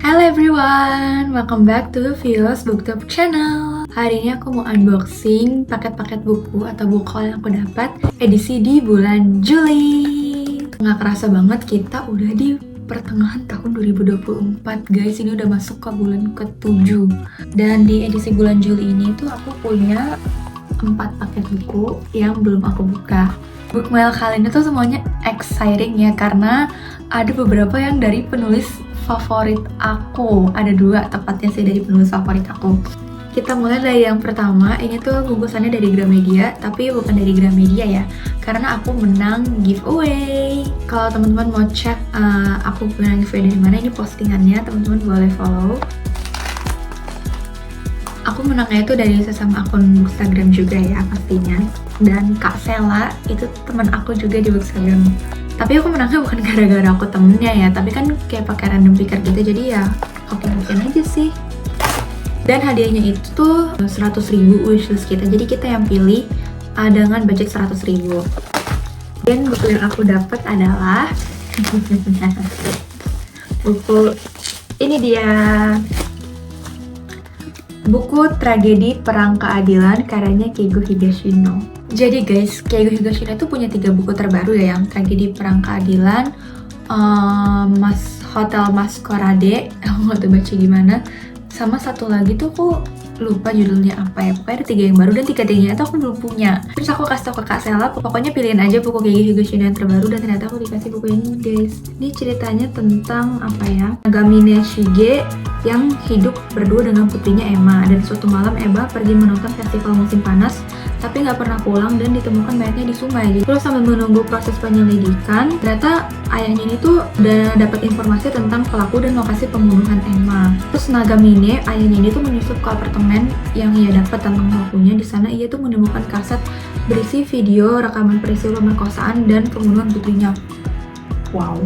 Hello everyone, welcome back to Vios Booktube channel. Hari ini aku mau unboxing paket-paket buku atau book haul yang aku dapat edisi di bulan Juli. Nggak kerasa banget kita udah di pertengahan tahun 2024 guys. Ini udah masuk ke bulan ke-7. Dan di edisi bulan Juli ini tuh aku punya 4 paket buku yang belum aku buka. Book mail kali ini tuh semuanya exciting ya, karena ada beberapa yang dari penulis favorit aku. Ada 2 tepatnya sih dari penulis favorit aku. Kita mulai dari yang pertama. Ini tuh bungkusannya dari Gramedia, tapi bukan dari Gramedia ya, karena aku menang giveaway. Kalau teman-teman mau cek aku menang giveaway dari mana, ini postingannya, teman-teman boleh follow. Aku menangnya itu dari sesama akun Instagram juga ya pastinya. Dan Kak Sela itu teman aku juga di Instagram. Tapi aku menangnya bukan gara-gara aku temennya ya, tapi kan kayak pakai random picker gitu, jadi ya oke-oke aja sih. Dan hadiahnya itu tuh 100.000 wishlist kita, jadi kita yang pilih dengan budget 100.000. Dan buku yang aku dapat adalah buku ini dia, buku Tragedi Perang Keadilan karyanya Keigo Higashino. Jadi guys, Keigo Higashino itu punya 3 buku terbaru ya, yang Tragedi Perang Keadilan, Hotel Masquerade, aku nggak tahu baca gimana, sama satu lagi tuh aku lupa judulnya apa ya. Pokoknya ada 3 yang baru dan 3-tiganya itu aku belum punya. Terus aku kasih tau ke Kak Sela, pokoknya pilihin aja buku Keigo Higashino yang terbaru, dan ternyata aku dikasih buku ini guys. Ini ceritanya tentang apa ya, Nagamine Shige yang hidup berdua dengan putrinya Emma. Dan suatu malam Emma pergi menonton festival musim panas, tapi nggak pernah pulang dan ditemukan mayatnya di sungai. Terus sambil menunggu proses penyelidikan, ternyata ayahnya ini tuh udah dapat informasi tentang pelaku dan lokasi pembunuhan Emma. Terus Nagamine, ayahnya ini tuh menyusup ke apartemen yang ia dapat tentang pelakunya. Di sana ia tuh menemukan kaset berisi video rekaman peristiwa pemerkosaan dan pembunuhan putrinya. Wow,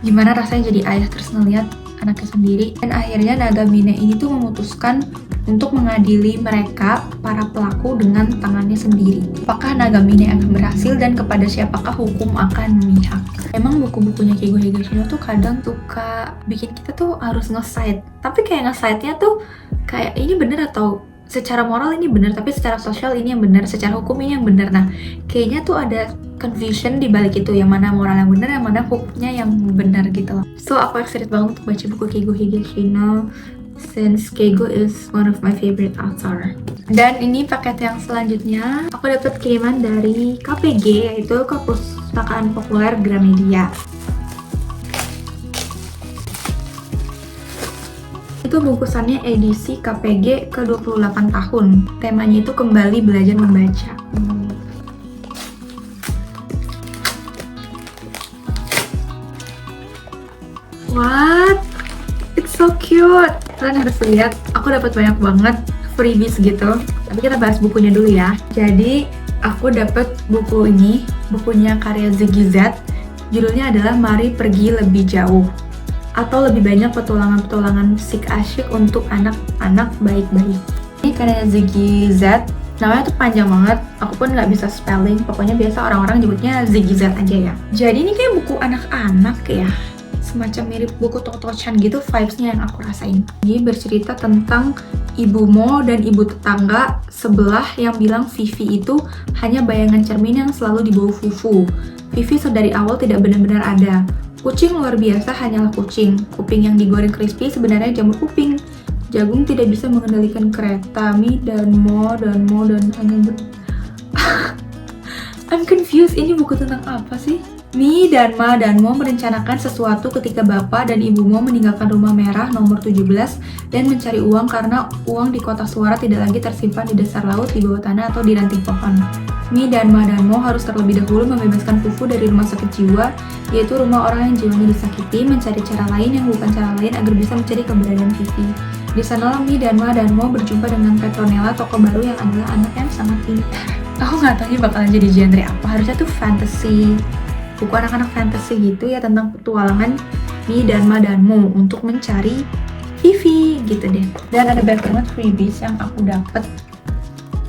gimana rasanya jadi ayah terus ngeliat anaknya sendiri. Dan akhirnya Nagamine ini tuh memutuskan untuk mengadili mereka, para pelaku, dengan tangannya sendiri. Apakah Nagamine akan berhasil dan kepada siapakah hukum akan memihak? Emang buku-bukunya Keigo Higashino tuh kadang suka bikin kita tuh harus nge-side, tapi kayak nge-side-nya tuh kayak ini bener atau secara moral ini bener, tapi secara sosial ini yang bener, secara hukum ini yang bener. Nah, kayaknya tuh ada confusion di balik itu, yang mana moral yang bener, yang mana hukumnya yang benar gitu loh. So, aku excited banget untuk baca buku Keigo Higashino, since Keigo is one of my favorite author. Dan ini paket yang selanjutnya, aku dapat kiriman dari KPG, yaitu Kepustakaan Populer Gramedia. Itu bungkusannya edisi KPG ke-28 tahun. Temanya itu kembali belajar membaca. What? It's so cute. Kalian harus lihat. Aku dapat banyak banget freebies gitu. Tapi kita bahas bukunya dulu ya. Jadi aku dapat buku ini, bukunya karya Ziggy Z. Judulnya adalah Mari Pergi Lebih Jauh, atau lebih banyak petualangan-petualangan psik asyik untuk anak-anak baik-baik. Ini karya Ziggy Z. Namanya tuh panjang banget, aku pun nggak bisa spelling. Pokoknya biasa orang-orang nyebutnya Ziggy Z aja ya. Jadi ini kayak buku anak-anak ya, semacam mirip buku Toto-chan gitu vibes-nya yang aku rasain. Ini bercerita tentang Ibu Mo dan ibu tetangga sebelah yang bilang Vivi itu hanya bayangan cermin yang selalu dibawa Fufu. Vivi dari awal tidak benar-benar ada. Kucing luar biasa hanyalah kucing. Kuping yang digoreng crispy sebenarnya jamur kuping. Jagung tidak bisa mengendalikan kereta. Mi dan Mo hanya I'm confused, ini buku tentang apa sih? Mi dan Mo merencanakan sesuatu ketika Bapak dan Ibu Mo meninggalkan rumah merah nomor 17 dan mencari uang karena uang di kotak suara tidak lagi tersimpan di dasar laut, di bawah tanah, atau di ranting pohon. Mi dan Mo harus terlebih dahulu membebaskan Fufu dari rumah sakit jiwa, yaitu rumah orang yang jiwanya disakiti, mencari cara lain yang bukan cara lain agar bisa mencari keberadaan Vivi. Di sanalah Mi dan Mo berjumpa dengan Petronella, tokoh baru yang adalah anak yang sangat pintar. Aku nggak tahu ini bakalan jadi genre apa, harusnya tuh fantasy, buku anak-anak fantasy gitu ya, tentang petualangan Mi dan Mo untuk mencari Vivi gitu deh. Dan ada banyak banget freebies yang aku dapet.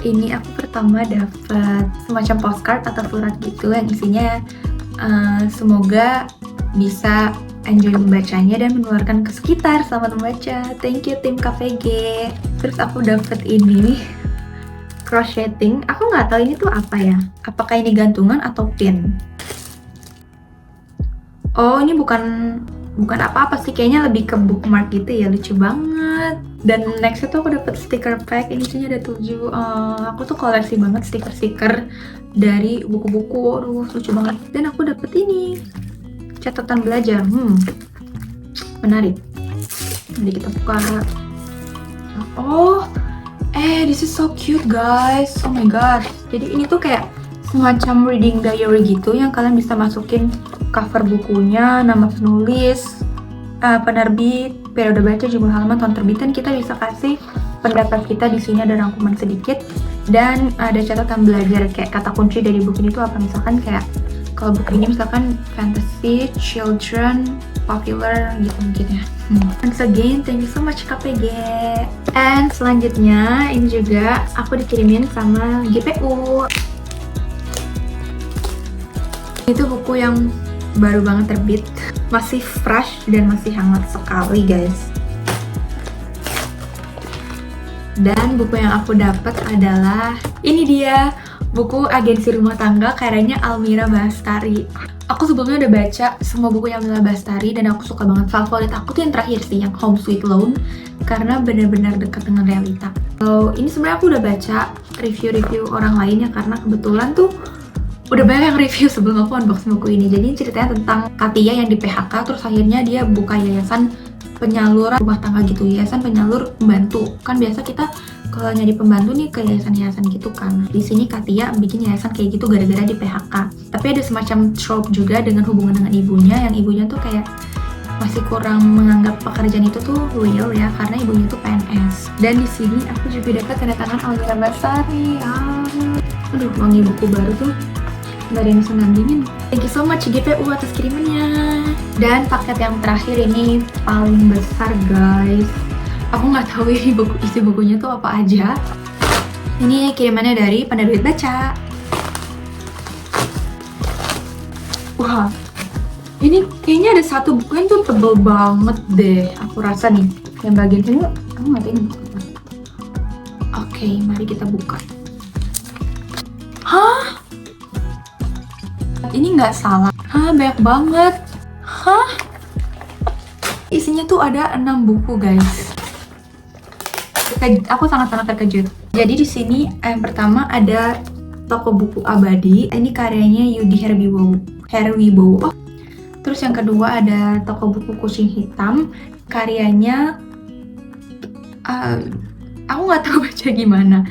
Ini aku pertama dapat semacam postcard atau surat gitu yang isinya semoga bisa enjoy membacanya dan menularkan ke sekitar. Selamat membaca. Thank you tim KPG. Terus aku dapet ini crocheting. Aku nggak tahu ini tuh apa ya. Apakah ini gantungan atau pin? Oh, ini bukan apa-apa sih, kayaknya lebih ke bookmark gitu ya, lucu banget. Dan next itu aku dapet sticker pack, ini isinya ada 7. Aku tuh koleksi banget stiker-stiker dari buku-buku, aduh lucu banget. Dan aku dapet ini, catatan belajar, menarik. Jadi kita buka. Oh, this is so cute guys, oh my god. Jadi ini tuh kayak semacam reading diary gitu, yang kalian bisa masukin cover bukunya, nama penulis, penerbit, periode baca, jumlah halaman, tahun terbitan. Kita bisa kasih pendapat kita di sini, ada rangkuman sedikit dan ada catatan belajar kayak kata kunci dari buku ini tuh apa, misalkan kayak kalau buku ini misalkan fantasy, children, popular gitu mungkin ya. Once again, thank you so much KPG. And selanjutnya ini juga aku dikirimin sama GPU. Itu buku yang baru banget terbit, masih fresh dan masih hangat sekali guys. Dan buku yang aku dapat adalah ini dia, buku Agensi Rumah Tangga karyanya Almira Bastari. Aku sebelumnya udah baca semua buku yang Almira Bastari dan aku suka banget. Favorit aku tuh yang terakhir sih, yang Home Sweet Loan, karena benar-benar dekat dengan realita. So, ini sebenarnya aku udah baca review-review orang lain ya, karena kebetulan tuh udah banyak yang review sebelum aku unboxing buku ini. Jadi ceritanya tentang Katia yang di PHK, terus akhirnya dia buka yayasan penyalur rumah tangga gitu, yayasan penyalur pembantu. Kan biasa kita kalau nyari pembantu nih ke yayasan-yayasan gitu kan. Di sini Katia bikin yayasan kayak gitu gara-gara di PHK. Tapi ada semacam trope juga dengan hubungan dengan ibunya, yang ibunya tuh kayak masih kurang menganggap pekerjaan itu tuh real ya, karena ibunya tuh PNS. Dan di sini aku juga dapat tanda tangan Almira Bastari. Aduh, wangi buku baru tuh nggak ada yang bisa nandingin. Thank you so much GPU atas kirimannya. Dan paket yang terakhir ini paling besar guys. Aku nggak tahu ini isi bukunya tuh apa aja. Ini kirimannya dari Penerbit Baca. Wah, ini kayaknya ada satu buku yang tuh tebel banget deh. Aku rasa nih, yang bagian ini aku nggak tahu ini buku apa. Oke, mari kita buka. Hah? Ini nggak salah. Banyak banget. Isinya tuh ada 6 buku guys. Aku sangat-sangat terkejut. Jadi di sini yang pertama ada Toko Buku Abadi. Ini karyanya Yudi Herwibowo. Terus yang kedua ada Toko Buku Kucing Hitam. Karyanya aku nggak tahu baca gimana.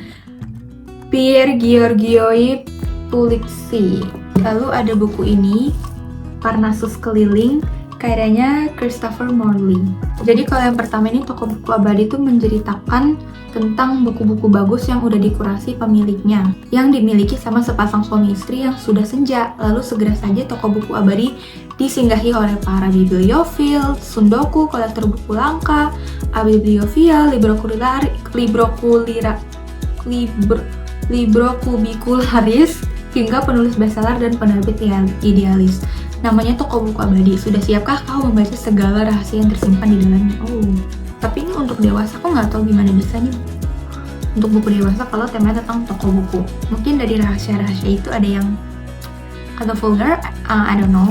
Pier Giorgioi Pulizzi. Lalu ada buku ini, Parnassus Keliling, karyanya Christopher Morley. Jadi kalau yang pertama ini Toko Buku Abadi itu menceritakan tentang buku-buku bagus yang udah dikurasi pemiliknya, yang dimiliki sama sepasang suami istri yang sudah senja. Lalu segera saja Toko Buku Abadi disinggahi oleh para bibliofil, sundoku, kolektor buku langka, abibliofil, librokubikularis, hingga penulis bestseller dan penerbit idealis. Namanya Toko Buku Abadi. Sudah siapkah kau membaca segala rahasia yang tersimpan di dalamnya? Oh, tapi ini untuk dewasa. Aku nggak tahu gimana bisa nih untuk buku dewasa kalau temanya tentang toko buku. Mungkin dari rahasia-rahasia itu ada yang atau vulgar, I don't know,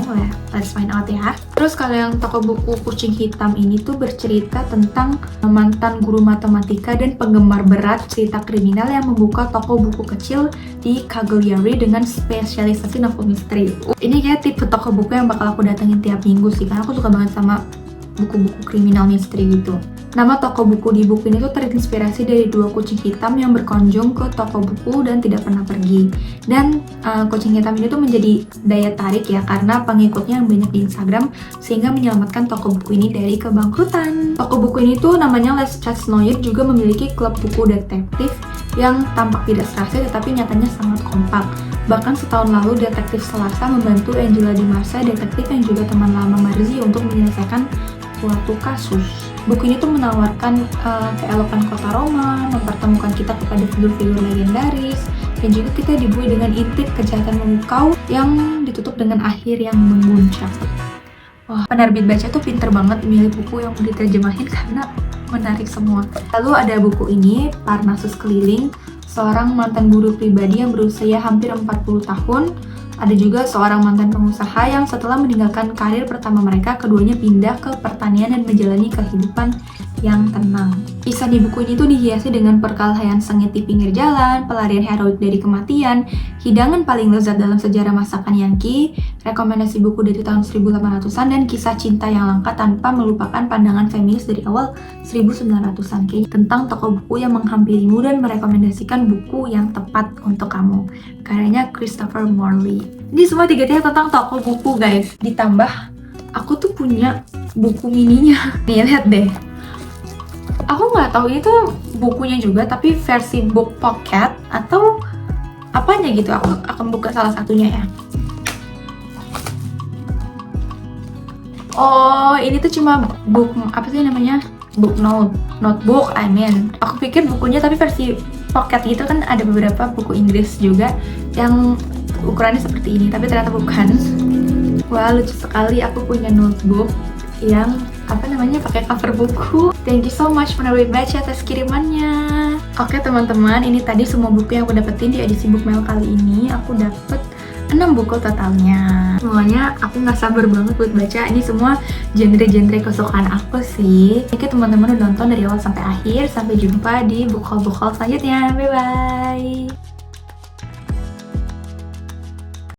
let's find out ya. Terus kalau yang Toko Buku Kucing Hitam ini tuh bercerita tentang mantan guru matematika dan penggemar berat cerita kriminal yang membuka toko buku kecil di Cagliari dengan spesialisasi novel misteri. Ini kayak tipe toko buku yang bakal aku datengin tiap minggu sih, karena aku suka banget sama buku-buku kriminal misteri gitu. Nama toko buku di buku ini tuh terinspirasi dari 2 kucing hitam yang berkunjung ke toko buku dan tidak pernah pergi. Dan kucing hitam ini tuh menjadi daya tarik ya, karena pengikutnya yang banyak di Instagram, sehingga menyelamatkan toko buku ini dari kebangkrutan. Toko buku ini tuh namanya Les Chats Noir, juga memiliki klub buku detektif yang tampak tidak serasi tetapi nyatanya sangat kompak. Bahkan setahun lalu detektif Selasa membantu Angela Di Marsa, detektif yang juga teman lama Marzi, untuk menyelesaikan suatu kasus. Buku ini tuh menawarkan keelokan kota Roma, mempertemukan kita kepada figur-figur legendaris, dan juga kita dibuai dengan intip kejahatan memukau yang ditutup dengan akhir yang mengguncang. Wah, penerbit baca tuh pinter banget milih buku yang udah diterjemahin karena menarik semua. Lalu ada buku ini, Parnassus Keliling, seorang mantan guru pribadi yang berusia hampir 40 tahun. Ada juga seorang mantan pengusaha yang setelah meninggalkan karir pertama mereka, keduanya pindah ke pertanian dan menjalani kehidupan yang tenang. Kisah di buku ini tuh dihiasi dengan perkelahian sengit di pinggir jalan, pelarian heroik dari kematian, hidangan paling lezat dalam sejarah masakan Yankee, rekomendasi buku dari tahun 1800-an, dan kisah cinta yang langka tanpa melupakan pandangan feminis dari awal 1900-an. Kayaknya tentang tokoh buku yang menghampirimu dan merekomendasikan buku yang tepat untuk kamu. Karyanya Christopher Morley. Ini semua tiga-tiga tentang tokoh buku, guys. Ditambah, aku tuh punya buku mininya. Nih, lihat deh. Aku nggak tahu itu bukunya juga, tapi versi book pocket atau apanya gitu. Aku akan buka salah satunya ya. Oh, ini tuh cuma book, apa sih namanya? Notebook, I mean. Aku pikir bukunya tapi versi pocket gitu kan, ada beberapa buku Inggris juga yang ukurannya seperti ini, tapi ternyata bukan. Wah, lucu sekali, aku punya notebook yang pakai cover buku. Thank you so much penerbit baca atas kirimannya. Oke teman-teman, ini tadi semua buku yang aku dapetin di edisi Bookmail kali ini. Aku dapet 6 buku totalnya. Semuanya aku nggak sabar banget buat baca. Ini semua genre-genre kesukaan aku sih. Oke teman-teman udah nonton dari awal sampai akhir. Sampai jumpa di book haul selanjutnya. Bye bye.